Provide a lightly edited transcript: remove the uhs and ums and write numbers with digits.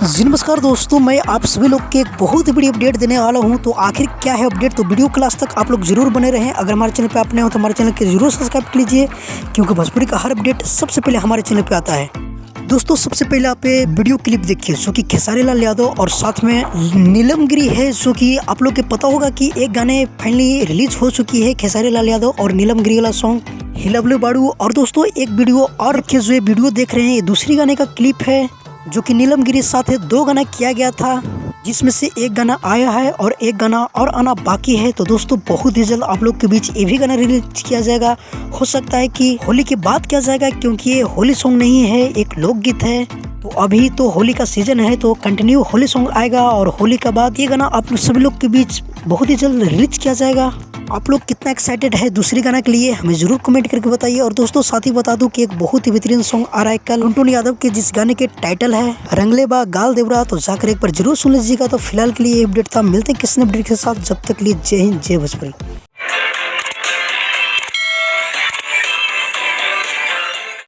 जी नमस्कार दोस्तों, मैं आप सभी लोग के एक बहुत ही बड़ी अपडेट देने वाला हूं। तो आखिर क्या है अपडेट, तो वीडियो के लास्ट तक आप लोग जरूर बने रहें। अगर हमारे चैनल पे आप नए हो तो हमारे चैनल के जरूर सब्सक्राइब कर लीजिए, क्योंकि भोजपुरी का हर अपडेट सबसे पहले हमारे चैनल पे आता है। दोस्तों सबसे पहले आप वीडियो क्लिप देखिए जो कि खेसारी लाल यादव और साथ में नीलम गिरी है, जो कि आप लोग के पता होगा कि एक गाने फाइनली रिलीज हो चुकी है खेसारी लाल यादव और नीलम गिरी वाला सॉन्ग हिलबलु बाड़ू। और दोस्तों एक वीडियो और रखे जो वीडियो देख रहे हैं, ये दूसरी गाने का क्लिप है जो कि नीलम गिरी साथ है। 2 गाना किया गया था, जिसमें से एक गाना आया है और एक गाना और आना बाकी है। तो दोस्तों बहुत ही जल्द आप लोग के बीच ये भी गाना रिलीज किया जाएगा। हो सकता है कि होली के बाद किया जाएगा, क्योंकि ये होली सॉन्ग नहीं है, एक लोकगीत है। तो अभी तो होली का सीजन है, तो कंटिन्यू होली सॉन्ग आएगा और होली के बाद ये गाना आप सभी लोग के बीच बहुत ही जल्द रिलीज किया जाएगा। आप लोग कितना एक्साइटेड है दूसरी गाना के लिए, हमें जरूर कमेंट करके बताइए। और दोस्तों साथ ही बता दूं कि एक बहुत ही बेहतरीन सॉन्ग आ रहा है कल टुनटुन यादव के, जिस गाने के टाइटल है रंगले बा गाल देवरा। तो जाकर एक बार जरूर सुन लीजिएगा। तो फिलहाल के लिए अपडेट था, मिलते हैं किसी अपडेट के साथ, जब तक के लिए जय हिंद जय भोजपुरी।